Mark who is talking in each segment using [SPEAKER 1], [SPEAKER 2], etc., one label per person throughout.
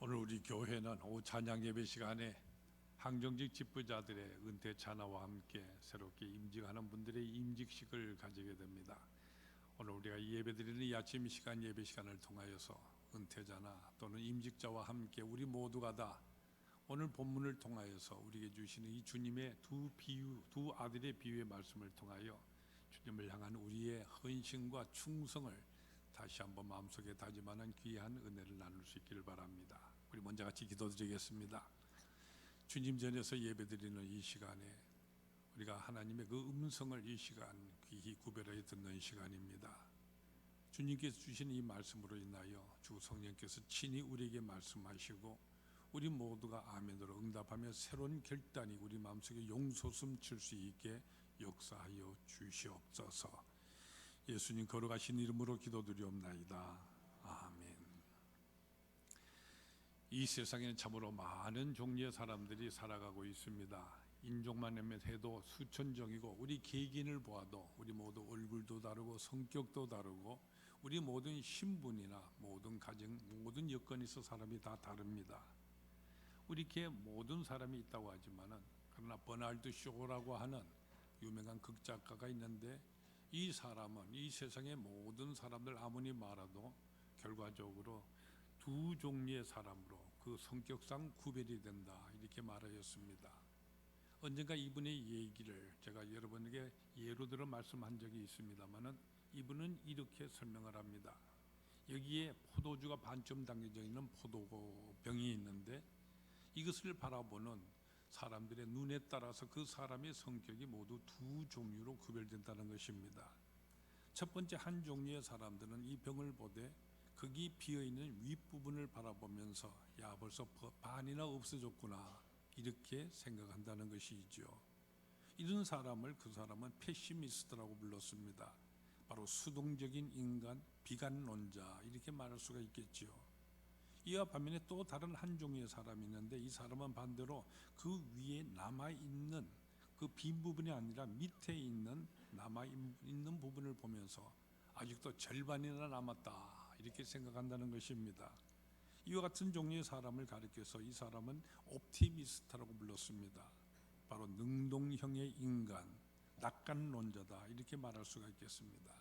[SPEAKER 1] 오늘 우리 교회는 오후 찬양 예배 시간에 항정직 집부자들의 은퇴 찬화와 함께 새롭게 임직하는 분들의 임직식을 가지게 됩니다. 오늘 우리가 예배드리는 이 아침 시간 예배 시간을 통하여서 은퇴자나 또는 임직자와 함께 우리 모두가 다 오늘 본문을 통하여서 우리에게 주시는 이 주님의 두 아들의 비유의 말씀을 통하여 주님을 향한 우리의 헌신과 충성을 다시 한번 마음속에 다짐하는 귀한 은혜를 나눌 수 있기를 바랍니다. 우리 먼저 같이 기도드리겠습니다. 주님 전에서 예배드리는 이 시간에 우리가 하나님의 그 음성을 이 시간 귀히 구별하여 듣는 시간입니다. 주님께서 주신 이 말씀으로 인하여 주 성령께서 친히 우리에게 말씀하시고 우리 모두가 아멘으로 응답하며 새로운 결단이 우리 마음속에 용솟음 칠 수 있게 역사하여 주시옵소서. 예수님 걸어가신 이름으로 기도드리옵나이다. 아멘. 이 세상에는 참으로 많은 종류의 사람들이 살아가고 있습니다. 인종만 해도 수천 종이고 우리 개개인을 보아도 우리 모두 얼굴도 다르고 성격도 다르고 우리 모든 신분이나 모든 가정, 모든 여건이 있어 사람이 다 다릅니다. 우리 개 모든 사람이 있다고 하지만은 그러나 버나드 쇼라고 하는 유명한 극작가가 있는데 이 사람은 이 세상의 모든 사람들 아무리 말아도 결과적으로 두 종류의 사람으로 그 성격상 구별이 된다 이렇게 말하였습니다. 언젠가 이분의 얘기를 제가 여러분에게 예로 들어 말씀한 적이 있습니다만은 이분은 이렇게 설명을 합니다. 여기에 포도주가 반쯤 담겨져 있는 포도병이 있는데 이것을 바라보는 사람들의 눈에 따라서 그 사람의 성격이 모두 두 종류로 구별된다는 것입니다. 첫 번째 한 종류의 사람들은 이 병을 보되 거기 비어있는 윗부분을 바라보면서 야 벌써 반이나 없어졌구나 이렇게 생각한다는 것이죠. 이런 사람을 그 사람은 패시미스트라고 불렀습니다. 바로 수동적인 인간, 비관론자 이렇게 말할 수가 있겠죠. 이와 반면에 또 다른 한 종류의 사람이 있는데 이 사람은 반대로 그 위에 남아있는 그 빈 부분이 아니라 밑에 있는 남아있는 부분을 보면서 아직도 절반이나 남았다 이렇게 생각한다는 것입니다. 이와 같은 종류의 사람을 가리켜서 이 사람은 옵티미스트라고 불렀습니다. 바로 능동형의 인간, 낙관론자다 이렇게 말할 수가 있겠습니다.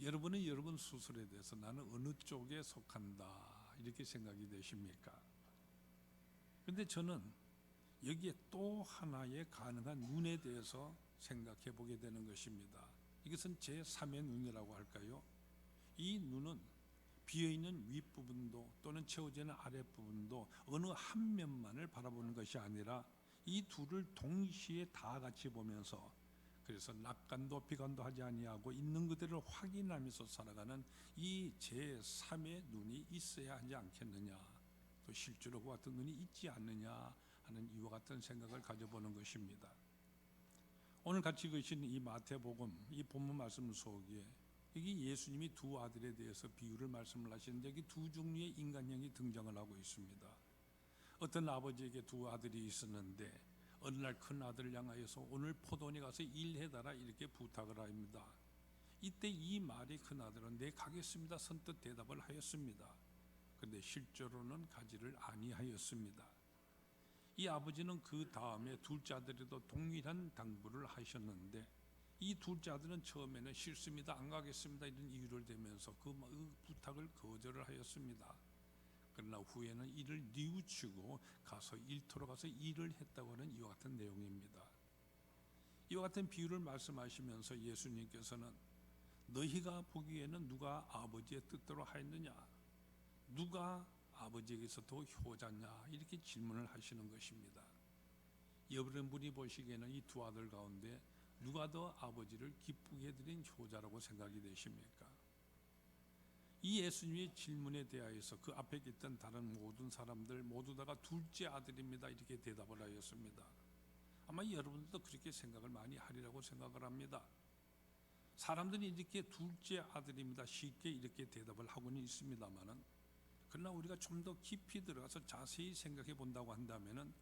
[SPEAKER 1] 여러분은 여러분 스스로에 대해서 나는 어느 쪽에 속한다 이렇게 생각이 되십니까? 그런데 저는 여기에 또 하나의 가능한 눈에 대해서 생각해 보게 되는 것입니다. 이것은 제3의 눈이라고 할까요? 이 눈은 비어있는 윗부분도 또는 채워지는 아랫부분도 어느 한 면만을 바라보는 것이 아니라 이 둘을 동시에 다 같이 보면서 그래서 낙관도 비관도 하지 아니하고 있는 그대로 확인하면서 살아가는 이 제3의 눈이 있어야 하지 않겠느냐, 또 실제로 그 같은 눈이 있지 않느냐 하는 이와 같은 생각을 가져보는 것입니다. 오늘 같이 읽으신 이 마태복음 이 본문 말씀 속에 여기 예수님이 두 아들에 대해서 비유를 말씀을 하시는데 여기 두 종류의 인간형이 등장을 하고 있습니다. 어떤 아버지에게 두 아들이 있었는데 어느 날 큰 아들을 향하여서 오늘 포도원에 가서 일해달라 이렇게 부탁을 합니다. 이때 이 말이 큰 아들은 네 가겠습니다 선뜻 대답을 하였습니다. 그런데 실제로는 가지를 아니하였습니다. 이 아버지는 그 다음에 둘째 아들에도 동일한 당부를 하셨는데 이 둘째 아들은 처음에는 싫습니다 안 가겠습니다 이런 이유를 대면서 그 부탁을 거절을 하였습니다. 그러나 후에는 이를 뉘우치고 가서 일터로 가서 일을 했다고 하는 이와 같은 내용입니다. 이와 같은 비유를 말씀하시면서 예수님께서는 너희가 보기에는 누가 아버지의 뜻대로 하였느냐, 누가 아버지에게서 더 효자냐 이렇게 질문을 하시는 것입니다. 여러분이 보시기에는 이 두 아들 가운데 누가 더 아버지를 기쁘게 해드린 효자라고 생각이 되십니까? 이 예수님의 질문에 대하여서 그 앞에 있던 다른 모든 사람들 모두 다가 둘째 아들입니다 이렇게 대답을 하였습니다. 아마 여러분들도 그렇게 생각을 많이 하리라고 생각을 합니다. 사람들이 이렇게 둘째 아들입니다 쉽게 이렇게 대답을 하고는 있습니다만은 그러나 우리가 좀 더 깊이 들어가서 자세히 생각해 본다고 한다면은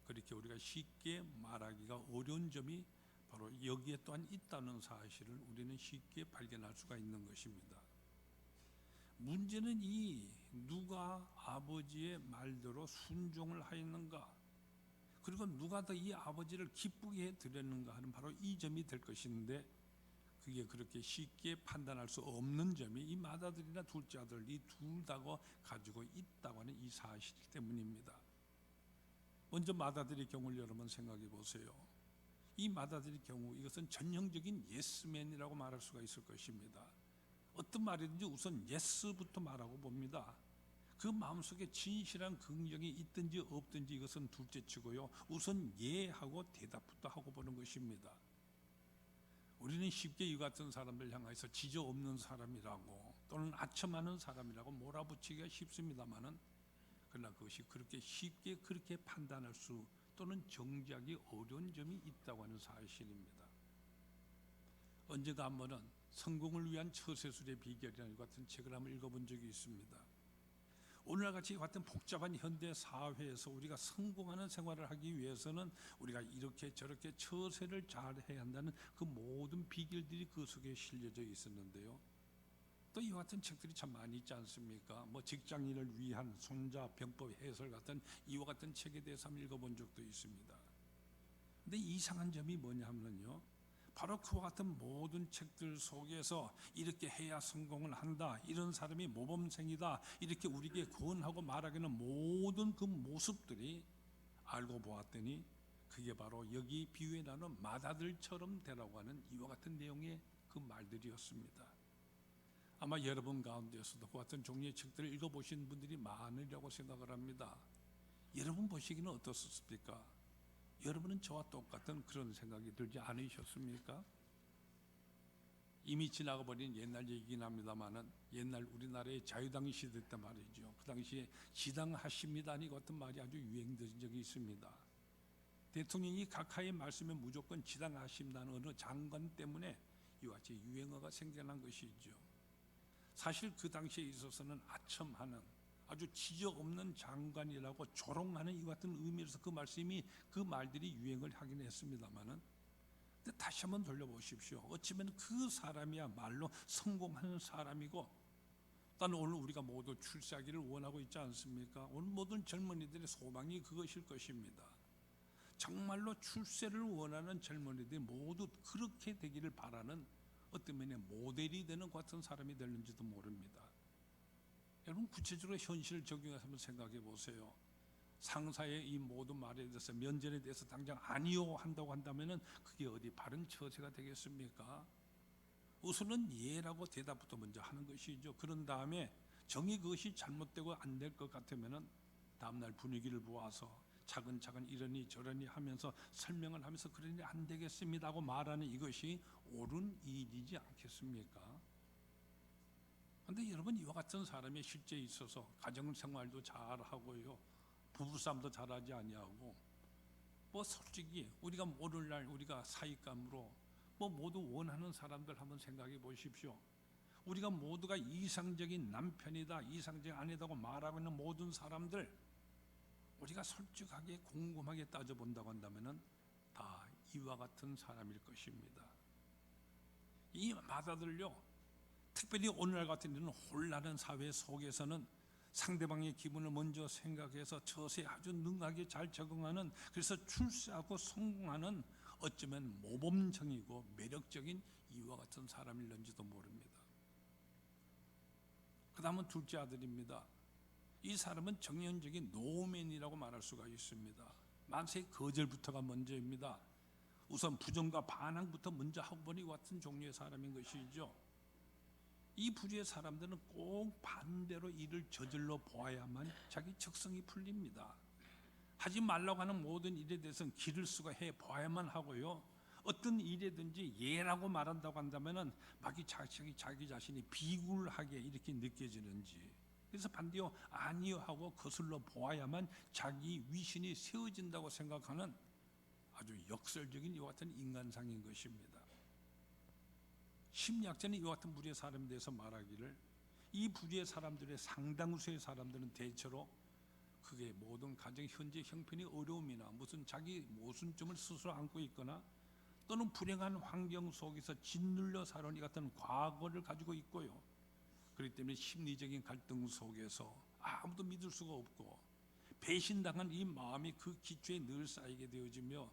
[SPEAKER 1] 그렇게 우리가 쉽게 말하기가 어려운 점이 바로 여기에 또한 있다는 사실을 우리는 쉽게 발견할 수가 있는 것입니다. 문제는 이 누가 아버지의 말대로 순종을 하였는가? 그리고 누가 더 이 아버지를 기쁘게 해 드렸는가 하는 바로 이 점이 될 것인데, 그게 그렇게 쉽게 판단할 수 없는 점이 이 맏아들이나 둘째 아들 이 둘 다가 가지고 있다고 하는 이 사실 때문입니다. 먼저 맏아들의 경우를 여러분 생각해 보세요. 이 맏아들의 경우, 이것은 전형적인 예스맨이라고 말할 수가 있을 것입니다. 어떤 말이든지 우선 예스부터 말하고 봅니다. 그 마음속에 진실한 긍정이 있든지 없든지 이것은 둘째치고요, 우선 예하고 대답부터 하고 보는 것입니다. 우리는 쉽게 이 같은 사람들 향해서 지저 없는 사람이라고 또는 아첨하는 사람이라고 몰아붙이기가 쉽습니다만은, 그러나 그것이 그렇게 쉽게 그렇게 판단할 수 또는 정지하기 어려운 점이 있다고 하는 사실입니다. 언제가 한 번은 성공을 위한 처세술의 비결이라는 것 같은 책을 한번 읽어본 적이 있습니다. 오늘날같이 같은 복잡한 현대 사회에서 우리가 성공하는 생활을 하기 위해서는 우리가 이렇게 저렇게 처세를 잘 해야 한다는 그 모든 비결들이 그 속에 실려져 있었는데요, 또 이와 같은 책들이 참 많이 있지 않습니까? 뭐 직장인을 위한 손자병법 해설 같은 이와 같은 책에 대해서 한번 읽어본 적도 있습니다. 근데 이상한 점이 뭐냐 하면요, 바로 그와 같은 모든 책들 속에서 이렇게 해야 성공을 한다, 이런 사람이 모범생이다, 이렇게 우리에게 권하고 말하기는 모든 그 모습들이 알고 보았더니 그게 바로 여기 비유에 나오는 맏아들처럼 되라고 하는 이와 같은 내용의 그 말들이었습니다. 아마 여러분 가운데서도 그 같은 종류의 책들을 읽어보신 분들이 많으리라고 생각을 합니다. 여러분 보시기는 어떻습니까? 여러분은 저와 똑같은 그런 생각이 들지 않으셨습니까? 이미 지나가 버린 옛날 얘기긴 합니다만은, 옛날 우리나라의 자유당 시대 때 말이죠, 그 당시에 지당하십니다 이 같은 말이 아주 유행된 적이 있습니다. 대통령이 각하의 말씀에 무조건 지당하십니다는 어느 장관 때문에 이와 같이 유행어가 생겨난 것이죠. 사실 그 당시에 있어서는 아첨하는, 아주 지저 없는 장관이라고 조롱하는 이 같은 의미에서 그 말씀이, 그 말들이 유행을 하긴 했습니다만은, 근데 다시 한번 돌려보십시오. 어쩌면 그 사람이야말로 성공하는 사람이고, 또 오늘 우리가 모두 출세하기를 원하고 있지 않습니까? 오늘 모든 젊은이들의 소망이 그것일 것입니다. 정말로 출세를 원하는 젊은이들이 모두 그렇게 되기를 바라는 어떤 면에 모델이 되는 같은 사람이 되는지도 모릅니다. 여러분 구체적으로 현실을 적용해서 한번 생각해 보세요. 상사의 이 모든 말에 대해서, 면전에 대해서 당장 아니요 한다고 한다면은 그게 어디 바른 처세가 되겠습니까? 우선은 예라고 대답부터 먼저 하는 것이죠. 그런 다음에 정이 그것이 잘못되고 안 될 것 같으면은 다음날 분위기를 보아서 차근차근 이러니 저러니 하면서 설명을 하면서 그러니 안 되겠습니다 하고 말하는 이것이 옳은 일이지 않겠습니까? 그런데 여러분, 이와 같은 사람이 실제 있어서 가정생활도 잘하고요, 부부싸움도 잘하지 아니하고, 뭐 솔직히 우리가 오늘날 우리가 사익감으로 뭐 모두 원하는 사람들 한번 생각해 보십시오. 우리가 모두가 이상적인 남편이다, 이상적인 아내다고 말하고 있는 모든 사람들, 우리가 솔직하게 곰곰하게 따져본다고 한다면 다 이와 같은 사람일 것입니다. 이 맏아들요, 특별히 오늘날 같은 이런 혼란한 사회 속에서는 상대방의 기분을 먼저 생각해서 처세에 아주 능하게 잘 적응하는, 그래서 출세하고 성공하는 어쩌면 모범적이고 매력적인 이와 같은 사람일는지도 모릅니다. 그 다음은 둘째 아들입니다. 이 사람은 정형적인 노맨이라고 말할 수가 있습니다. 만세 거절부터가 먼저입니다. 우선 부정과 반항부터 먼저 하고 보니 이 같은 종류의 사람인 것이죠. 이 부류의 사람들은 꼭 반대로 일을 저질러 보아야만 자기 적성이 풀립니다. 하지 말라고 하는 모든 일에 대해서는 기를 쓰고 해 보아야만 하고요, 어떤 일이든지 예라고 말한다고 한다면은 자기 자신이 비굴하게 이렇게 느껴지는지, 그래서 반대로 아니요 하고 거슬러 보아야만 자기 위신이 세워진다고 생각하는 아주 역설적인 이와 같은 인간상인 것입니다. 심리학자는 이와 같은 부류의 사람에 대해서 말하기를, 이 부류의 사람들의 상당수의 사람들은 대체로 그게 모든 가정 현재 형편이 어려움이나 무슨 자기 모순점을 스스로 안고 있거나 또는 불행한 환경 속에서 짓눌려 살아온 이 같은 과거를 가지고 있고요, 그렇기 때문에 심리적인 갈등 속에서 아무도 믿을 수가 없고 배신당한 이 마음이 그 기초에 늘 쌓이게 되어지며,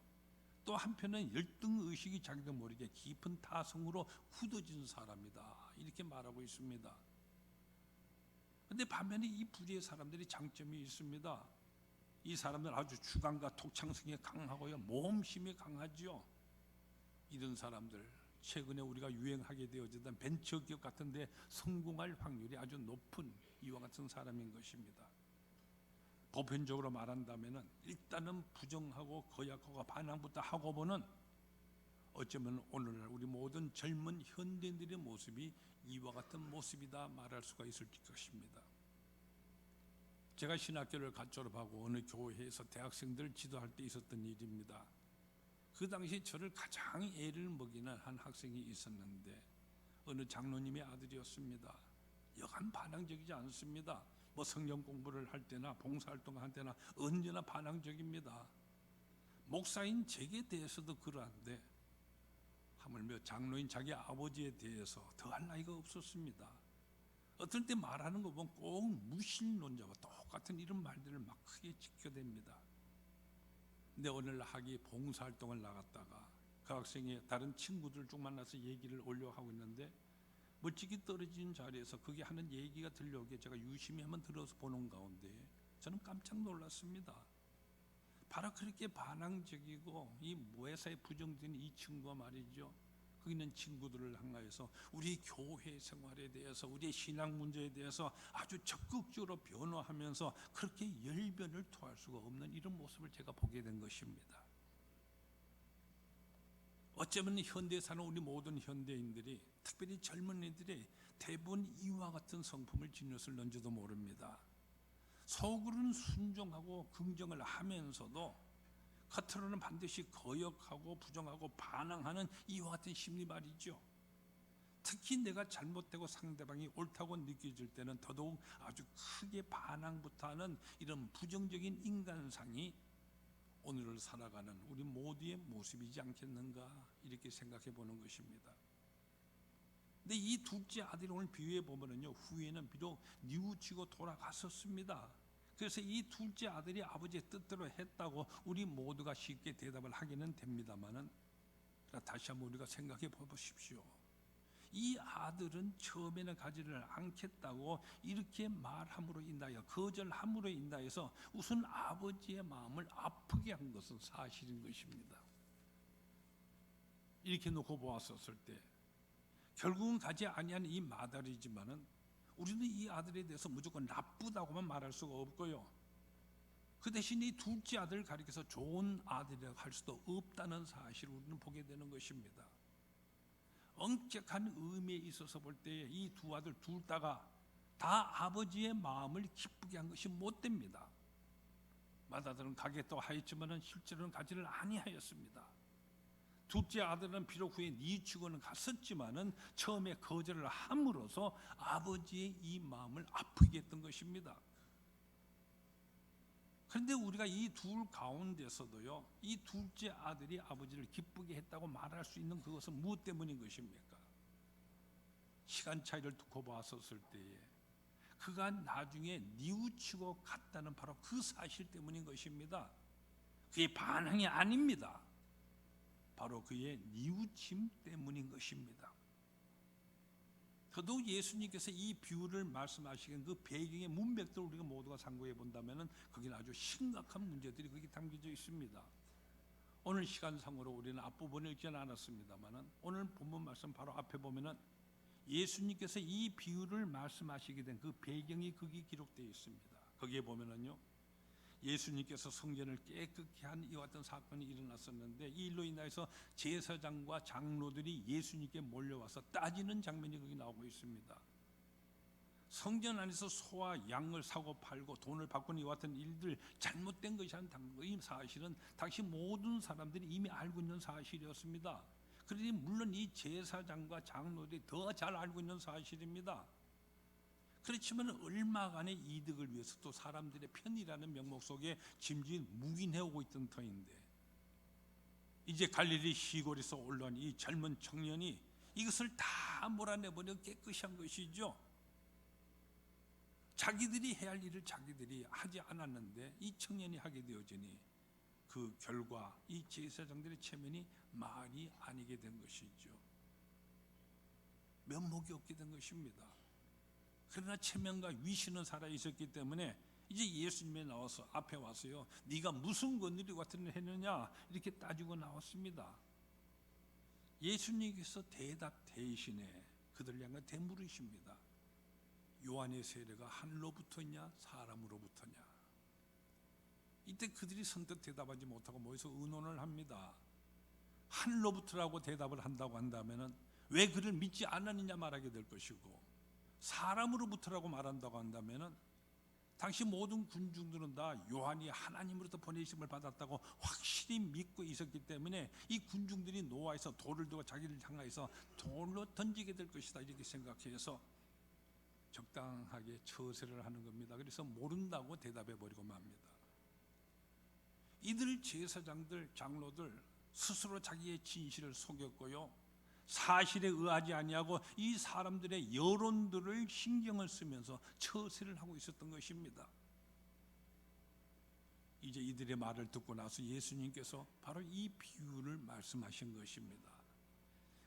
[SPEAKER 1] 또 한편은 열등의식이 자기도 모르게 깊은 타성으로 굳어진 사람이다, 이렇게 말하고 있습니다. 그런데 반면에 이 불의의 사람들이 장점이 있습니다. 이 사람들은 아주 주관과 독창성이 강하고요, 모험심이 강하지요. 이런 사람들, 최근에 우리가 유행하게 되어지던 벤처기업 같은 데 성공할 확률이 아주 높은 이와 같은 사람인 것입니다. 보편적으로 말한다면 일단은 부정하고 거역하고 반항부터 하고 보는, 어쩌면 오늘날 우리 모든 젊은 현대인들의 모습이 이와 같은 모습이다 말할 수가 있을 것입니다. 제가 신학교를 갓 졸업하고 어느 교회에서 대학생들을 지도할 때 있었던 일입니다. 그 당시 저를 가장 애를 먹이는 한 학생이 있었는데 어느 장로님의 아들이었습니다. 여간 반항적이지 않습니다. 뭐 성경 공부를 할 때나 봉사활동을 할 때나 언제나 반항적입니다. 목사인 제게 대해서도 그러한데 하물며 장로인 자기 아버지에 대해서 더할 나위가 없었습니다. 어떨 때 말하는 거 보면 꼭 무신론자와 똑같은 이런 말들을 막 크게 지켜댑니다. 근데 오늘 학기 봉사활동을 나갔다가 그 학생이 다른 친구들 쭉 만나서 얘기를 올려 하고 있는데 멀찍이 떨어진 자리에서 그게 하는 얘기가 들려오게 제가 유심히 한번 들어서 보는 가운데 저는 깜짝 놀랐습니다. 바로 그렇게 반항적이고 이 모회사에 부정된 이 친구가 말이죠, 거기 있는 친구들을 향하여서 우리 교회 생활에 대해서, 우리의 신앙 문제에 대해서 아주 적극적으로 변호하면서 그렇게 열변을 토할 수가 없는 이런 모습을 제가 보게 된 것입니다. 어쩌면 현대에 사는 우리 모든 현대인들이, 특별히 젊은이들이 대부분 이와 같은 성품을 지녔을런지도 모릅니다. 속으로는 순종하고 긍정을 하면서도 겉으로는 반드시 거역하고 부정하고 반항하는 이와 같은 심리 말이죠. 특히 내가 잘못되고 상대방이 옳다고 느껴질 때는 더더욱 아주 크게 반항부터 하는 이런 부정적인 인간상이 오늘을 살아가는 우리 모두의 모습이지 않겠는가, 이렇게 생각해 보는 것입니다. 근데 이 둘째 아들이 오늘 비유해 보면은요, 후에는 비록 뉘우치고 돌아갔었습니다. 그래서 이 둘째 아들이 아버지의 뜻대로 했다고 우리 모두가 쉽게 대답을 하기는 됩니다만은, 다시 한번 우리가 생각해 보십시오. 이 아들은 처음에는 가지를 않겠다고 이렇게 말함으로 인하여, 거절함으로 인하여서 우선 아버지의 마음을 아프게 한 것은 사실인 것입니다. 이렇게 놓고 보았었을 때 결국은 가지 아니한 이 마다리지만은 우리는 이 아들에 대해서 무조건 나쁘다고만 말할 수가 없고요, 그 대신 이 둘째 아들을 가리켜서 좋은 아들이라고 할 수도 없다는 사실을 우리는 보게 되는 것입니다. 엄격한 의미에 있어서 볼 때 이 두 아들 둘 다가 다 아버지의 마음을 기쁘게 한 것이 못됩니다. 맏아들은 가겠다고 하였지만은 실제로는 가지를 아니하였습니다. 둘째 아들은 비록 후에 뉘우치고는 갔었지만은 처음에 거절을 함으로써 아버지의 이 마음을 아프게 했던 것입니다. 그런데 우리가 이 둘 가운데서도요, 이 둘째 아들이 아버지를 기쁘게 했다고 말할 수 있는 그것은 무엇 때문인 것입니까? 시간 차이를 두고 봤었을 때에 그가 나중에 뉘우치고 갔다는 바로 그 사실 때문인 것입니다. 그의 반항이 아닙니다. 바로 그의 뉘우침 때문인 것입니다. 더더욱 예수님께서 이 비유를 말씀하시는 그 배경의 문맥들을 우리가 모두가 상고해 본다면 거기는 아주 심각한 문제들이 거기 담겨져 있습니다. 오늘 시간상으로 우리는 앞부분을 읽지는 않았습니다만 오늘 본문 말씀 바로 앞에 보면은 예수님께서 이 비유를 말씀하시게 된 그 배경이 거기 기록되어 있습니다. 거기에 보면은요, 예수님께서 성전을 깨끗게 한 이와 같은 사건이 일어났었는데 이 일로 인하여서 제사장과 장로들이 예수님께 몰려와서 따지는 장면이 거기 나오고 있습니다. 성전 안에서 소와 양을 사고 팔고 돈을 바꾸는 이와 같은 일들, 잘못된 것이라는 이 사실은 당시 모든 사람들이 이미 알고 있는 사실이었습니다. 그러니 물론 이 제사장과 장로들이 더 잘 알고 있는 사실입니다. 그렇지만 얼마간의 이득을 위해서 또 사람들의 편이라는 명목 속에 짐짓 묵인해오고 있던 터인데 이제 갈릴리 시골에서 올라온 이 젊은 청년이 이것을 다 몰아내버려 깨끗이 한 것이죠. 자기들이 해야 할 일을 자기들이 하지 않았는데 이 청년이 하게 되어지니 그 결과 이 제사장들의 체면이 말이 아니게 된 것이죠. 면목이 없게 된 것입니다. 그러나 체면과 위신은 살아 있었기 때문에 이제 예수님이 나와서 앞에 와서요, 네가 무슨 권리를 같은 일 했느냐 이렇게 따지고 나왔습니다. 예수님께서 대답 대신에 그들 향해 되물으십니다. 요한의 세례가 하늘로부터냐 사람으로부터냐. 이때 그들이 선뜻 대답하지 못하고 모여서 의논을 합니다. 하늘로부터라고 대답을 한다고 한다면 왜 그를 믿지 않았느냐 말하게 될 것이고, 사람으로부터라고 말한다고 한다면 당시 모든 군중들은 다 요한이 하나님으로부터 보내심을 받았다고 확실히 믿고 있었기 때문에 이 군중들이 노아에서 돌을 들고 자기를 향하여서 돌로 던지게 될 것이다 이렇게 생각해서 적당하게 처세를 하는 겁니다. 그래서 모른다고 대답해 버리고 맙니다. 이들 제사장들, 장로들 스스로 자기의 진실을 속였고요, 사실에 의하지 아니하고 이 사람들의 여론들을 신경을 쓰면서 처세를 하고 있었던 것입니다. 이제 이들의 말을 듣고 나서 예수님께서 바로 이 비유를 말씀하신 것입니다.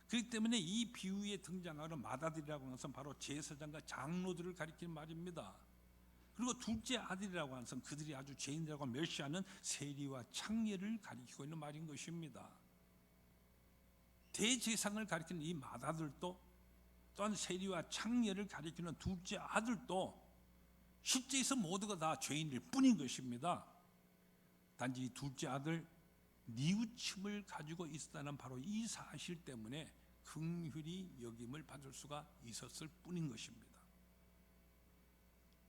[SPEAKER 1] 그렇기 때문에 이 비유에 등장하는 마다들이라고 하는 것은 바로 제사장과 장로들을 가리키는 말입니다. 그리고 둘째 아들이라고 하는 것은 그들이 아주 죄인들하고 멸시하는 세리와 창녀를 가리키고 있는 말인 것입니다. 대제사장을 가리키는 이 맏아들도 또한 세리와 창녀를 가리키는 둘째 아들도 실제에서 모두가 다 죄인일 뿐인 것입니다. 단지 이 둘째 아들 뉘우침을 가지고 있었다는 바로 이 사실 때문에 긍휼히 여김을 받을 수가 있었을 뿐인 것입니다.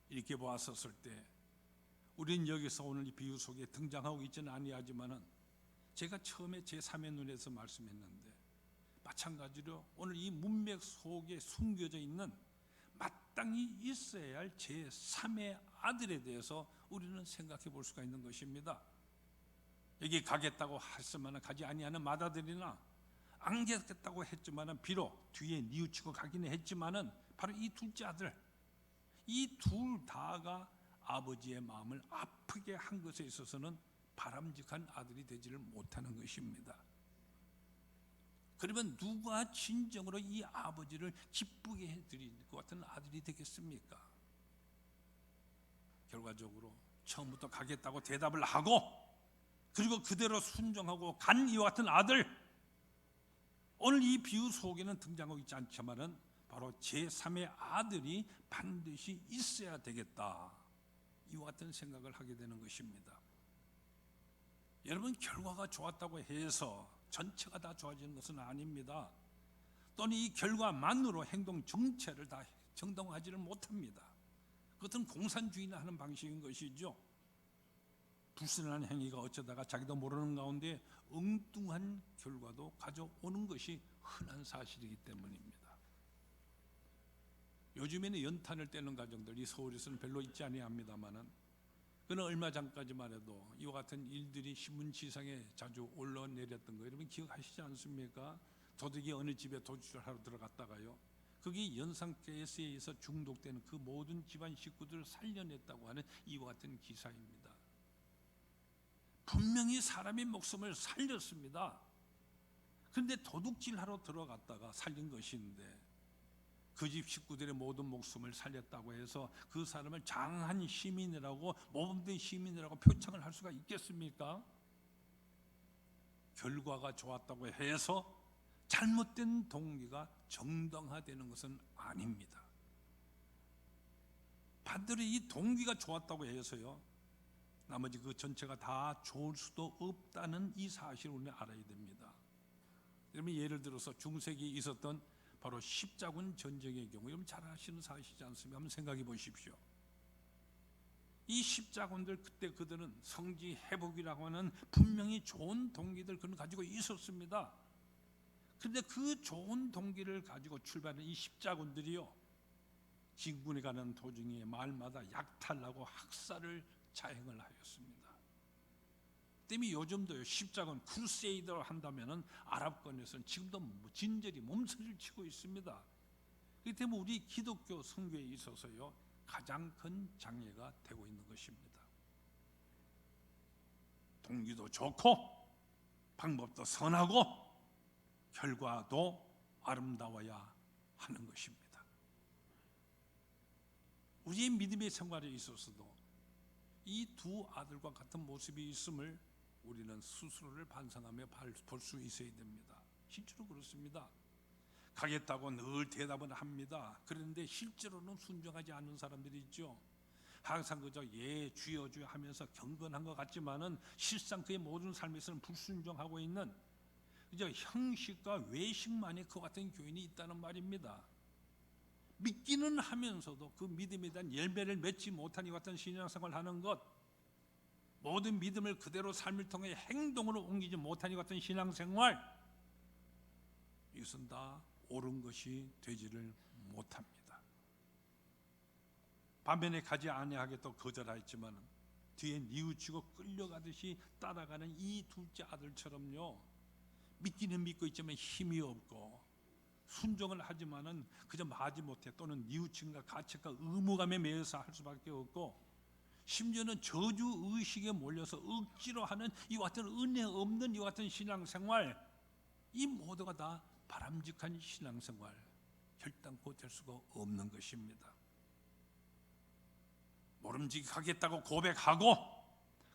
[SPEAKER 1] 이렇게 보았었을 때 우리는 여기서 오늘 이 비유 속에 등장하고 있지는 아니하지만은 제가 처음에 제3의 눈에서 말씀했는데 마찬가지로 오늘 이 문맥 속에 숨겨져 있는 마땅히 있어야 할 제3의 아들에 대해서 우리는 생각해 볼 수가 있는 것입니다. 여기 가겠다고 했으면 가지 아니하는 맏아들이나 안 가겠다고 했지만은 비록 뒤에 뉘우치고 가기는 했지만은 바로 이 둘째 아들, 이 둘 다가 아버지의 마음을 아프게 한 것에 있어서는 바람직한 아들이 되지를 못하는 것입니다. 그러면 누가 진정으로 이 아버지를 기쁘게 해드릴 것 같은 아들이 되겠습니까? 결과적으로 처음부터 가겠다고 대답을 하고 그리고 그대로 순종하고 간 이와 같은 아들, 오늘 이 비유 속에는 등장하고 있지 않지만은 바로 제3의 아들이 반드시 있어야 되겠다, 이와 같은 생각을 하게 되는 것입니다. 여러분, 결과가 좋았다고 해서 전체가 다 좋아지는 것은 아닙니다. 또는 이 결과만으로 행동 정체를 다 정당화하지를 못합니다. 그것은 공산주의나 하는 방식인 것이죠. 불순한 행위가 어쩌다가 자기도 모르는 가운데 엉뚱한 결과도 가져오는 것이 흔한 사실이기 때문입니다. 요즘에는 연탄을 떼는 가정들이 서울에서는 별로 있지 아니합니다만은, 그는 얼마 전까지만 해도 이와 같은 일들이 신문지상에 자주 올라내렸던 거 여러분 기억하시지 않습니까? 도둑이 어느 집에 도둑질을 하러 들어갔다가요, 거기 연상가스에 의해서 중독되는 그 모든 집안 식구들을 살려냈다고 하는 이와 같은 기사입니다. 분명히 사람의 목숨을 살렸습니다. 그런데 도둑질하러 들어갔다가 살린 것인데 그 집 식구들의 모든 목숨을 살렸다고 해서 그 사람을 장한 시민이라고, 모범된 시민이라고 표창을 할 수가 있겠습니까? 결과가 좋았다고 해서 잘못된 동기가 정당화되는 것은 아닙니다. 반대로 이 동기가 좋았다고 해서요, 나머지 그 전체가 다 좋을 수도 없다는 이 사실을 우리는 알아야 됩니다. 여러분, 예를 들어서 중세기에 있었던 바로 십자군 전쟁의 경우, 여러분 잘 아시는 사실이지 않습니까? 한번 생각해 보십시오. 이 십자군들, 그때 그들은 성지 회복이라고 하는 분명히 좋은 동기들 그는 가지고 있었습니다. 그런데 그 좋은 동기를 가지고 출발한 이 십자군들이요, 진군에 가는 도중에 마을마다 약탈하고 학살을 자행을 하였습니다. 때문에 요즘도 십자군 크루세이더를 한다면은 아랍권에서는 지금도 진절이 몸서리를 치고 있습니다. 그렇기 때문에 우리 기독교 선교에 있어서요, 가장 큰 장애가 되고 있는 것입니다. 동기도 좋고 방법도 선하고 결과도 아름다워야 하는 것입니다. 우리의 믿음의 생활에 있어서도 이 두 아들과 같은 모습이 있음을 우리는 스스로를 반성하며 볼 수 있어야 됩니다. 실제로 그렇습니다. 가겠다고 늘 대답은 합니다. 그런데 실제로는 순종하지 않는 사람들이 있죠. 항상 그저 예 주여 주여 하면서 경건한 것 같지만은 실상 그의 모든 삶에서는 불순종하고 있는 그저 형식과 외식만이 그 같은 교인이 있다는 말입니다. 믿기는 하면서도 그 믿음에 대한 열매를 맺지 못한 이 같은 신앙생활을 하는 것, 모든 믿음을 그대로 삶을 통해 행동으로 옮기지 못한 이 같은 신앙생활, 이것은 다 옳은 것이 되지를 못합니다. 반면에 가지 아니하겠다고 거절하였지만 뒤에 뉘우치고 끌려가듯이 따라가는 이 둘째 아들처럼요, 믿기는 믿고 있지만 힘이 없고 순종을 하지만은 그저 마지 못해 또는 뉘우침과 가책과 의무감에 매여서 할 수밖에 없고 심지어는 저주 의식에 몰려서 억지로 하는 이와 같은 은혜 없는 이와 같은 신앙생활, 이 모두가 다 바람직한 신앙생활, 결단코 될 수가 없는 것입니다. 모름지기하겠다고 고백하고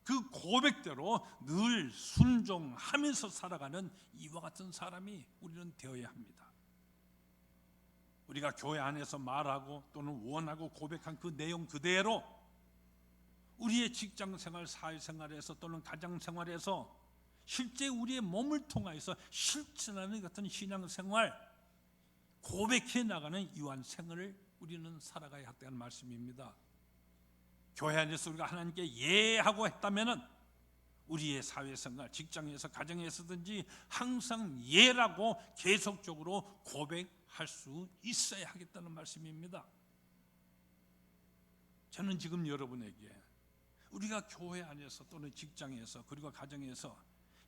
[SPEAKER 1] 그 고백대로 늘 순종하면서 살아가는 이와 같은 사람이 우리는 되어야 합니다. 우리가 교회 안에서 말하고 또는 원하고 고백한 그 내용 그대로 우리의 직장생활, 사회생활에서 또는 가정생활에서 실제 우리의 몸을 통하여서 실천하는 같은 신앙생활, 고백해 나가는 이러한 생활을 우리는 살아가야 한다는 말씀입니다. 교회 안에서 우리가 하나님께 예하고 했다면은 우리의 사회생활, 직장에서 가정에서든지 항상 예라고 계속적으로 고백할 수 있어야 하겠다는 말씀입니다. 저는 지금 여러분에게 우리가 교회 안에서 또는 직장에서 그리고 가정에서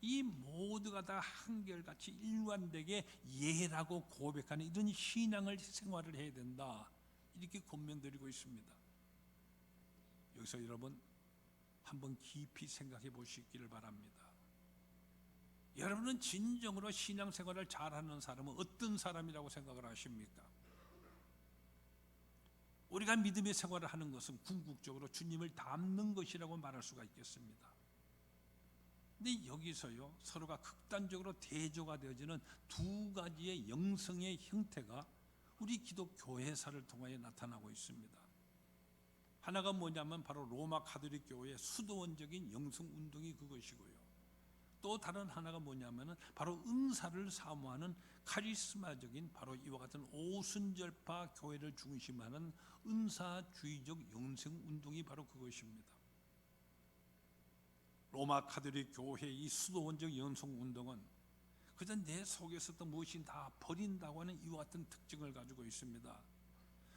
[SPEAKER 1] 이 모두가 다 한결같이 일관되게 예라고 고백하는 이런 신앙을 생활을 해야 된다, 이렇게 권면드리고 있습니다. 여기서 여러분 한번 깊이 생각해 보시기를 바랍니다. 여러분은 진정으로 신앙생활을 잘하는 사람은 어떤 사람이라고 생각을 하십니까? 우리가 믿음의 생활을 하는 것은 궁극적으로 주님을 닮는 것이라고 말할 수가 있겠습니다. 근데 여기서요, 서로가 극단적으로 대조가 되어지는 두 가지의 영성의 형태가 우리 기독교회사를 통하여 나타나고 있습니다. 하나가 뭐냐면 바로 로마 가톨릭 교회의 수도원적인 영성 운동이 그것이고요. 또 다른 하나가 뭐냐면은 바로 은사를 사모하는 카리스마적인 바로 이와 같은 오순절파 교회를 중심하는 은사주의적 영성 운동이 바로 그것입니다. 로마 가톨릭 교회의 이 수도원적 영성 운동은 그저 내 속에서 또 무엇이 다 버린다고 하는 이와 같은 특징을 가지고 있습니다.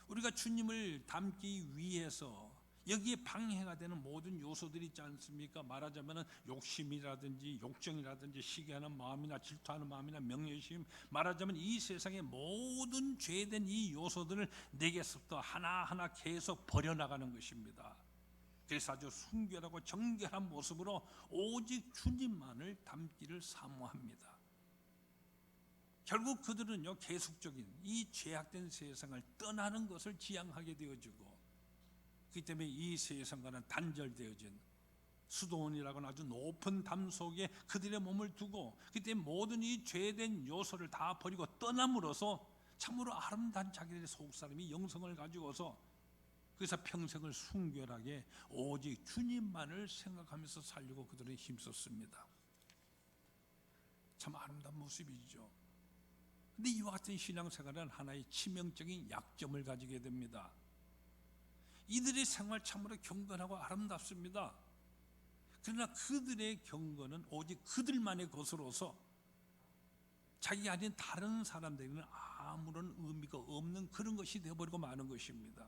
[SPEAKER 1] 우리가 주님을 닮기 위해서 여기에 방해가 되는 모든 요소들이 있지 않습니까? 말하자면 욕심이라든지 욕정이라든지 시기하는 마음이나 질투하는 마음이나 명예심, 말하자면 이 세상의 모든 죄된 이 요소들을 내게서부터 하나하나 계속 버려나가는 것입니다. 그래서 아주 순결하고 정결한 모습으로 오직 주님만을 닮기를 사모합니다. 결국 그들은요, 계속적인 이 죄악된 세상을 떠나는 것을 지향하게 되어지고, 그렇기 때문에 이 세상과는 단절되어진 수도원이라고는 아주 높은 담 속에 그들의 몸을 두고, 그때 모든 이 죄된 요소를 다 버리고 떠남으로써 참으로 아름다운 자기들의 속사람이 영성을 가지고서 그래서 평생을 순결하게 오직 주님만을 생각하면서 살려고 그들은 힘썼습니다. 참 아름다운 모습이죠. 근데 이와 같은 신앙생활은 하나의 치명적인 약점을 가지게 됩니다. 이들의 생활 참으로 경건하고 아름답습니다. 그러나 그들의 경건은 오직 그들만의 것으로서 자기 아닌 다른 사람들에게는 아무런 의미가 없는 그런 것이 되어버리고 마는 것입니다.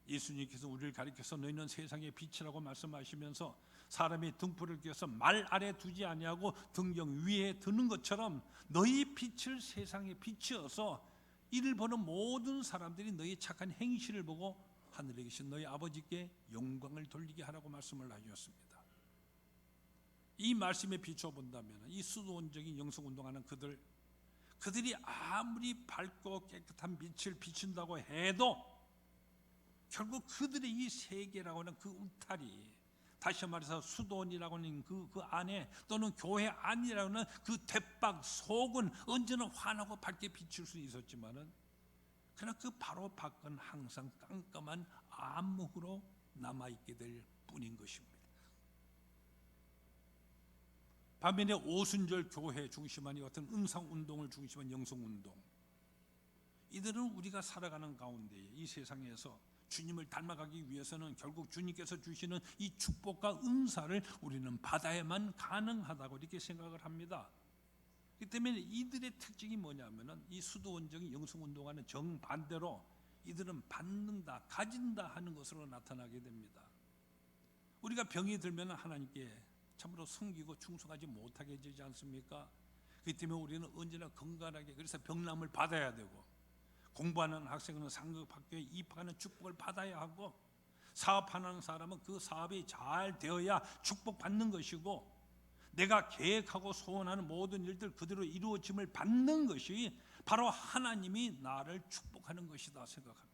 [SPEAKER 1] 예수님께서 우리를 가리켜서 너희는 세상의 빛이라고 말씀하시면서 사람이 등불을 켜서 말 아래 두지 아니하고 등경 위에 드는 것처럼 너희 빛을 세상에 비추어서 이를 보는 모든 사람들이 너희 착한 행실을 보고 하늘에 계신 너희 아버지께 영광을 돌리게 하라고 말씀을 하셨습니다. 이 말씀에 비춰본다면 이 수도원적인 영성운동하는 그들이 아무리 밝고 깨끗한 빛을 비춘다고 해도 결국 그들의 이 세계라고 하는 그 울타리, 다시 말해서 수도원이라고 하는 그 안에, 또는 교회 안이라고 하는 그 대박 속은 언제나 환하고 밝게 비출 수 있었지만은, 그러나 그 바로 밖은 항상 깜깜한 암흑으로 남아있게 될 뿐인 것입니다. 반면에 오순절 교회 중심한 이 같은 은상운동을 중심한 영성운동, 이들은 우리가 살아가는 가운데 이 세상에서 주님을 닮아가기 위해서는 결국 주님께서 주시는 이 축복과 은사를 우리는 받아야만 가능하다고 이렇게 생각을 합니다. 그렇기 때문에 이들의 특징이 뭐냐면은 이 수도원적인 영성운동과는 정반대로 이들은 받는다, 가진다 하는 것으로 나타나게 됩니다. 우리가 병이 들면 하나님께 참으로 섬기고 충성하지 못하게 되지 않습니까? 그렇기 때문에 우리는 언제나 건강하게, 그래서 병남을 받아야 되고, 공부하는 학생은 상급 학교에 입학하는 축복을 받아야 하고, 사업하는 사람은 그 사업이 잘 되어야 축복받는 것이고, 내가 계획하고 소원하는 모든 일들 그대로 이루어짐을 받는 것이 바로 하나님이 나를 축복하는 것이다 생각합니다.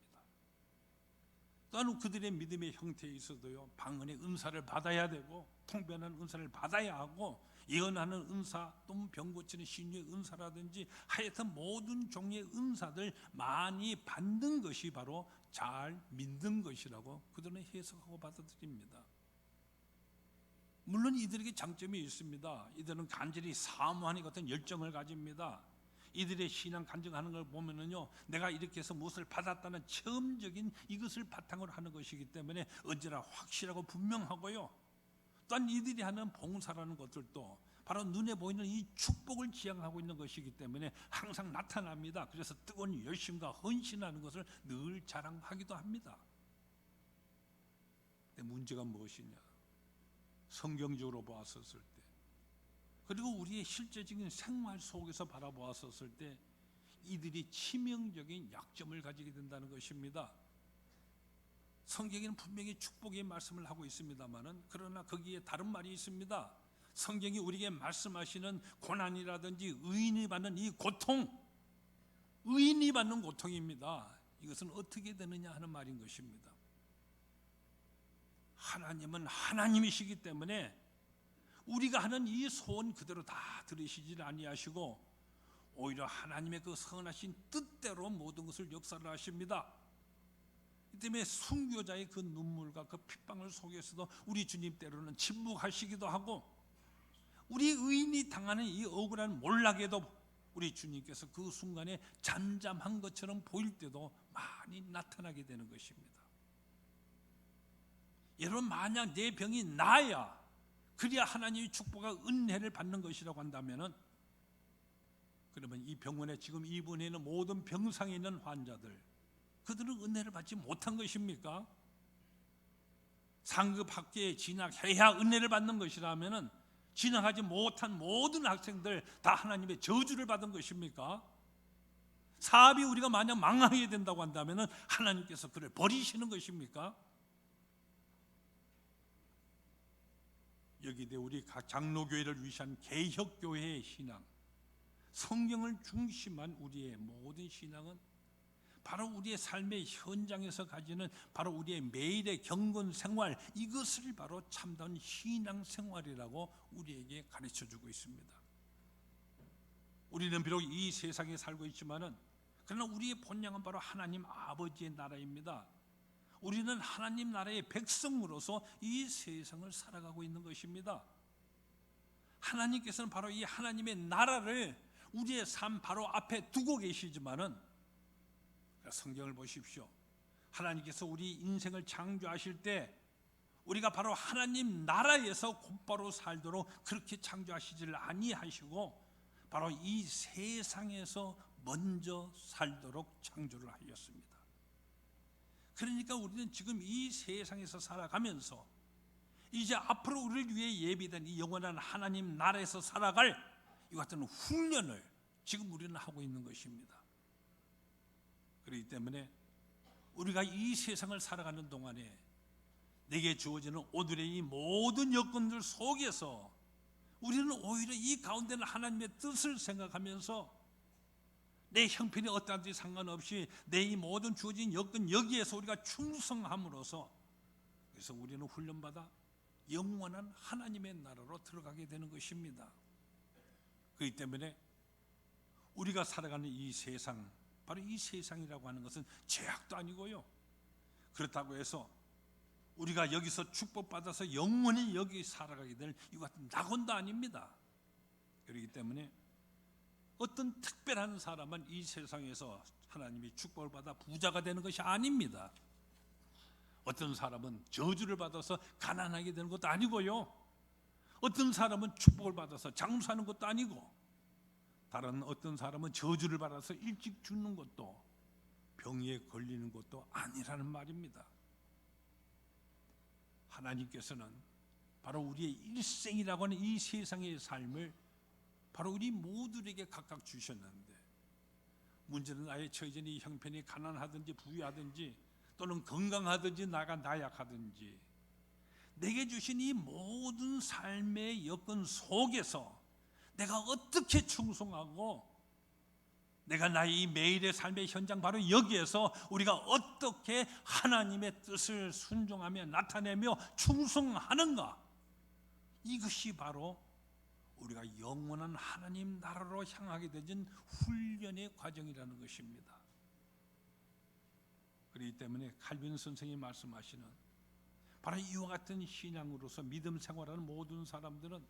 [SPEAKER 1] 또한 그들의 믿음의 형태에 있어도요, 방언의 은사를 받아야 되고, 통변하는 은사를 받아야 하고, 예언하는 은사, 또는 병 고치는 신유의 은사라든지 하여튼 모든 종류의 은사들 많이 받는 것이 바로 잘 믿는 것이라고 그들은 해석하고 받아들입니다. 물론 이들에게 장점이 있습니다. 이들은 간절히 사모하는 같은 열정을 가집니다. 이들의 신앙 간증하는 걸 보면은요, 내가 이렇게 해서 무엇을 받았다는 체험적인 이것을 바탕으로 하는 것이기 때문에 언제나 확실하고 분명하고요. 또한 이들이 하는 봉사라는 것들도 바로 눈에 보이는 이 축복을 지향하고 있는 것이기 때문에 항상 나타납니다. 그래서 뜨거운 열심과 헌신하는 것을 늘 자랑하기도 합니다. 근데 문제가 무엇이냐? 성경적으로 보았었을 때, 그리고 우리의 실제적인 생활 속에서 바라보았었을 때 이들이 치명적인 약점을 가지게 된다는 것입니다. 성경에는 분명히 축복의 말씀을 하고 있습니다만은, 그러나 거기에 다른 말이 있습니다. 성경이 우리에게 말씀하시는 고난이라든지 의인이 받는 이 고통, 의인이 받는 고통입니다. 이것은 어떻게 되느냐 하는 말인 것입니다. 하나님은 하나님이시기 때문에 우리가 하는 이 소원 그대로 다 들으시질 아니하시고, 오히려 하나님의 그 선하신 뜻대로 모든 것을 역사를 하십니다. 이 때문에 순교자의 그 눈물과 그 핏방울 속에서도 우리 주님 때로는 침묵하시기도 하고, 우리 의인이 당하는 이 억울한 몰락에도 우리 주님께서 그 순간에 잠잠한 것처럼 보일 때도 많이 나타나게 되는 것입니다. 여러분, 만약 내 병이 나아야 그래야 하나님의 축복과 은혜를 받는 것이라고 한다면은, 그러면 이 병원에 지금 입원해 있는 모든 병상에 있는 환자들, 그들은 은혜를 받지 못한 것입니까? 상급 학교에 진학해야 은혜를 받는 것이라면은 진학하지 못한 모든 학생들 다 하나님의 저주를 받은 것입니까? 사업이 우리가 만약 망하게 된다고 한다면은 하나님께서 그를 버리시는 것입니까? 여기에 우리 각 장로교회를 위시한 개혁교회의 신앙, 성경을 중심한 우리의 모든 신앙은 바로 우리의 삶의 현장에서 가지는 바로 우리의 매일의 경건 생활, 이것을 바로 참다운 신앙 생활이라고 우리에게 가르쳐주고 있습니다. 우리는 비록 이 세상에 살고 있지만은, 그러나 우리의 본향은 바로 하나님 아버지의 나라입니다. 우리는 하나님 나라의 백성으로서 이 세상을 살아가고 있는 것입니다. 하나님께서는 바로 이 하나님의 나라를 우리의 삶 바로 앞에 두고 계시지만은, 성경을 보십시오. 하나님께서 우리 인생을 창조하실 때 우리가 바로 하나님 나라에서 곧바로 살도록 그렇게 창조하시지를 아니하시고 바로 이 세상에서 먼저 살도록 창조를 하셨습니다. 그러니까 우리는 지금 이 세상에서 살아가면서 이제 앞으로 우리를 위해 예비된 이 영원한 하나님 나라에서 살아갈 이 같은 훈련을 지금 우리는 하고 있는 것입니다. 그렇기 때문에 우리가 이 세상을 살아가는 동안에 내게 주어지는 오늘의 이 모든 여건들 속에서 우리는 오히려 이 가운데는 하나님의 뜻을 생각하면서 내 형편이 어떠한지 상관없이 내 이 모든 주어진 여건 여기에서 우리가 충성함으로써 그래서 우리는 훈련받아 영원한 하나님의 나라로 들어가게 되는 것입니다. 그렇기 때문에 우리가 살아가는 이 세상, 바로 이 세상이라고 하는 것은 죄악도 아니고요, 그렇다고 해서 우리가 여기서 축복받아서 영원히 여기 살아가게 될 이와 같은 낙원도 아닙니다. 그렇기 때문에 어떤 특별한 사람은 이 세상에서 하나님이 축복을 받아 부자가 되는 것이 아닙니다. 어떤 사람은 저주를 받아서 가난하게 되는 것도 아니고요, 어떤 사람은 축복을 받아서 장수하는 것도 아니고, 다른 어떤 사람은 저주를 받아서 일찍 죽는 것도 병에 걸리는 것도 아니라는 말입니다. 하나님께서는 바로 우리의 일생이라고 하는 이 세상의 삶을 바로 우리 모두에게 각각 주셨는데, 문제는 나의 처해진 이 형편이 가난하든지 부유하든지 또는 건강하든지 나가 나약하든지 내게 주신 이 모든 삶의 여건 속에서 내가 어떻게 충성하고 내가 나의 이 매일의 삶의 현장 바로 여기에서 우리가 어떻게 하나님의 뜻을 순종하며 나타내며 충성하는가, 이것이 바로 우리가 영원한 하나님 나라로 향하게 되는 훈련의 과정이라는 것입니다. 그렇기 때문에 칼빈 선생이 말씀하시는 바로 이와 같은 신앙으로서 믿음 생활하는 모든 사람들은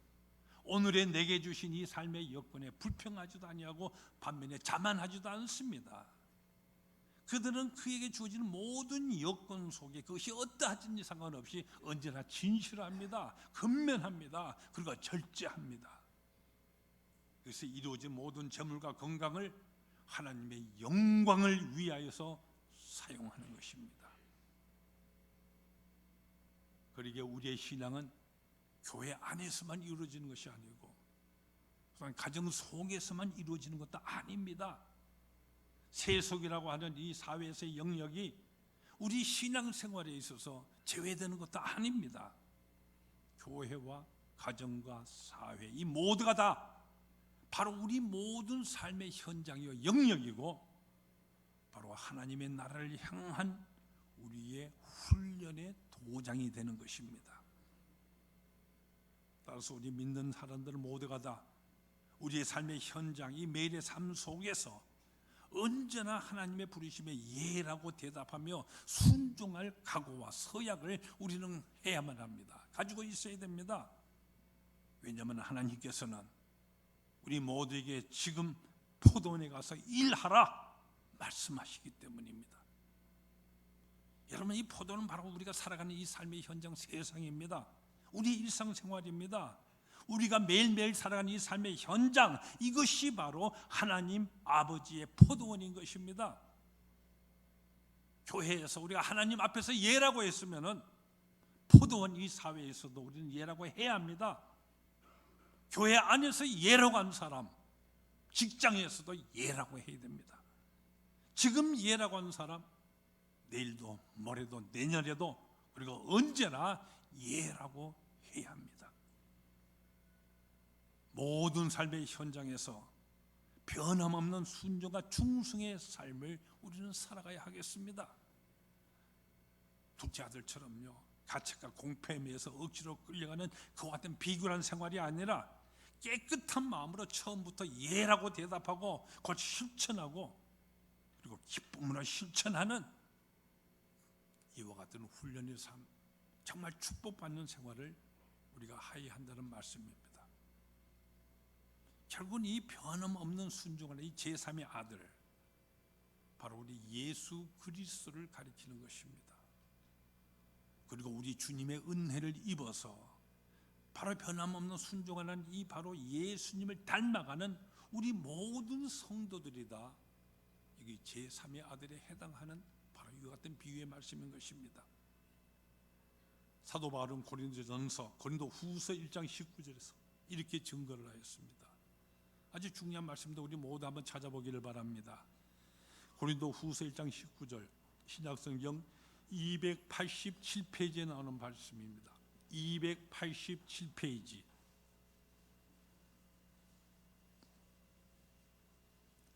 [SPEAKER 1] 오늘의 내게 주신 이 삶의 여건에 불평하지도 아니하고 반면에 자만하지도 않습니다. 그들은 그에게 주어지는 모든 여건 속에 그것이 어떠하든지 상관없이 언제나 진실합니다. 근면합니다. 그리고 절제합니다. 그래서 이루어진 모든 재물과 건강을 하나님의 영광을 위하여서 사용하는 것입니다. 그러기에 우리의 신앙은 교회 안에서만 이루어지는 것이 아니고 가정 속에서만 이루어지는 것도 아닙니다. 세속이라고 하는 이 사회에서의 영역이 우리 신앙생활에 있어서 제외되는 것도 아닙니다. 교회와 가정과 사회, 이 모두가 다 바로 우리 모든 삶의 현장이요 영역이고 바로 하나님의 나라를 향한 우리의 훈련의 도장이 되는 것입니다. 따라서 우리 믿는 사람들 모두가 다 우리의 삶의 현장, 이 매일의 삶 속에서 언제나 하나님의 부르심에 예라고 대답하며 순종할 각오와 서약을 우리는 해야만 합니다. 가지고 있어야 됩니다. 왜냐하면 하나님께서는 우리 모두에게 지금 포도원에 가서 일하라 말씀하시기 때문입니다. 여러분, 이 포도는 바로 우리가 살아가는 이 삶의 현장 세상입니다. 우리 일상생활입니다. 우리가 매일매일 살아가는 이 삶의 현장, 이것이 바로 하나님 아버지의 포도원인 것입니다. 교회에서 우리가 하나님 앞에서 예라고 했으면은 포도원 이 사회에서도 우리는 예라고 해야 합니다. 교회 안에서 예라고 한 사람, 직장에서도 예라고 해야 됩니다. 지금 예라고 한 사람, 내일도 모레도 내년에도 그리고 언제나 예라고 해야 합니다. 모든 삶의 현장에서 변함없는 순종과 충성의 삶을 우리는 살아가야 하겠습니다. 둘째 아들처럼요, 가책과 공패에 의해서 억지로 끌려가는 그와 같은 비굴한 생활이 아니라 깨끗한 마음으로 처음부터 예라고 대답하고 곧 실천하고 그리고 기쁨으로 실천하는 이와 같은 훈련의 삶, 정말 축복받는 생활을 우리가 하여야 한다는 말씀입니다. 결국은 이 변함없는 순종하는 이 제3의 아들, 바로 우리 예수 그리스도를 가리키는 것입니다. 그리고 우리 주님의 은혜를 입어서 바로 변함없는 순종하는 이 바로 예수님을 닮아가는 우리 모든 성도들이 다 여기 제3의 아들에 해당하는 바로 이와 같은 비유의 말씀인 것입니다. 사도 바울은 고린도전서 고린도 후서 1장 19절에서 이렇게 증거를 하였습니다. 아주 중요한 말씀인데 우리 모두 한번 찾아보기를 바랍니다. 고린도후서 1장 19절 신약성경 287페이지에 나오는 말씀입니다. 287페이지.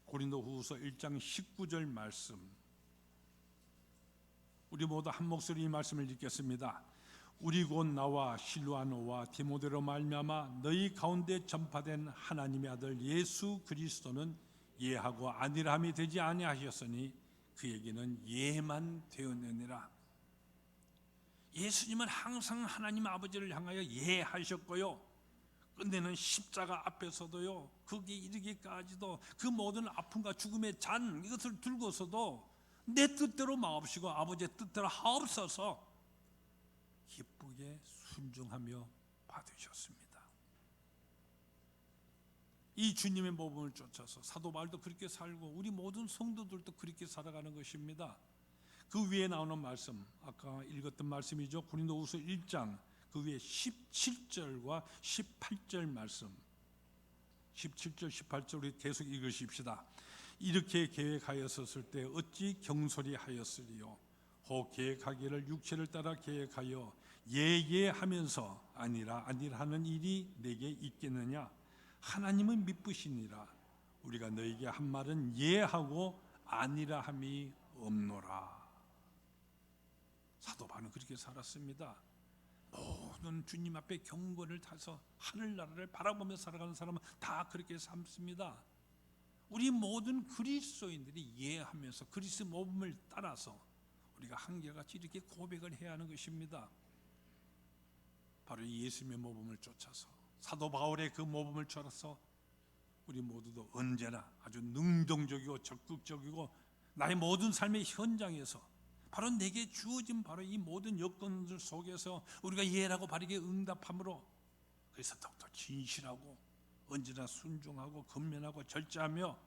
[SPEAKER 1] 고린도후서 1장 19절 말씀. 우리 모두 한 목소리 이 말씀을 읽겠습니다. 우리 곧 나와 실루아노와 디모데로 말미암아 너희 가운데 전파된 하나님의 아들 예수 그리스도는 예하고 아니라함이 되지 아니하셨으니 그에게는 예만 되었느니라. 예수님은 항상 하나님 아버지를 향하여 예하셨고요, 끝내는 십자가 앞에서도요, 거기에 이르기까지도 그 모든 아픔과 죽음의 잔 이것을 들고서도 내 뜻대로 마옵시고 아버지의 뜻대로 하옵소서 기쁘게 순종하며 받으셨습니다. 이 주님의 모범을 쫓아서 사도 바울도 그렇게 살고 우리 모든 성도들도 그렇게 살아가는 것입니다. 그 위에 나오는 말씀, 아까 읽었던 말씀이죠. 고린도후서 1장 그 위에 17절과 18절 말씀, 17절 18절 우리 계속 읽으십시다. 이렇게 계획하였었을 때 어찌 경솔히 하였으리요. 혹 계획하기를 육체를 따라 계획하여 예하면서 아니라 하는 일이 내게 있겠느냐. 하나님은 미쁘시니라. 우리가 너에게 한 말은 예하고 아니라 함이 없노라. 사도 바울은 그렇게 살았습니다. 모든 주님 앞에 경건을 타서 하늘나라를 바라보며 살아가는 사람은 다 그렇게 삶습니다. 우리 모든 그리스도인들이 예하면서 그리스도 모범을 따라서 우리가 한결같이 이렇게 고백을 해야 하는 것입니다. 바로 예수님의 모범을 쫓아서, 사도 바울의 그 모범을 쫓아서 우리 모두도 언제나 아주 능동적이고 적극적이고 나의 모든 삶의 현장에서 바로 내게 주어진 바로 이 모든 여건들 속에서 우리가 예라고 바르게 응답함으로, 그래서 더욱더 진실하고 언제나 순종하고 근면하고 절제하며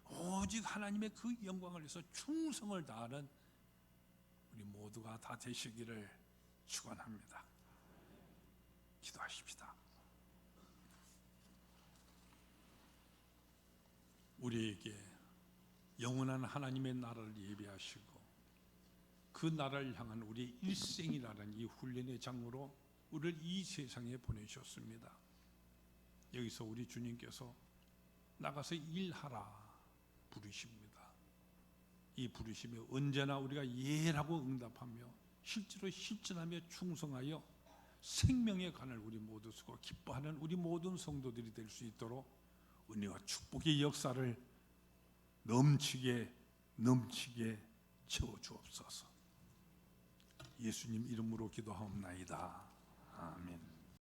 [SPEAKER 1] 오직 하나님의 그 영광을 위해서 충성을 다하는 우리 모두가 다 되시기를 축원합니다. 기도하십시다. 우리에게 영원한 하나님의 나라를 예비하시고 그 나라를 향한 우리 일생이라는 이 훈련의 장으로 우리를 이 세상에 보내셨습니다. 여기서 우리 주님께서 나가서 일하라 부르십니다. 이 부르심에 언제나 우리가 예라고 응답하며 실제로 실천하며 충성하여 생명의 간을 우리 모두 쓰고 기뻐하는 우리 모든 성도들이 될 수 있도록 은혜와 축복의 역사를 넘치게 채워 주옵소서. 예수님 이름으로 기도하옵나이다.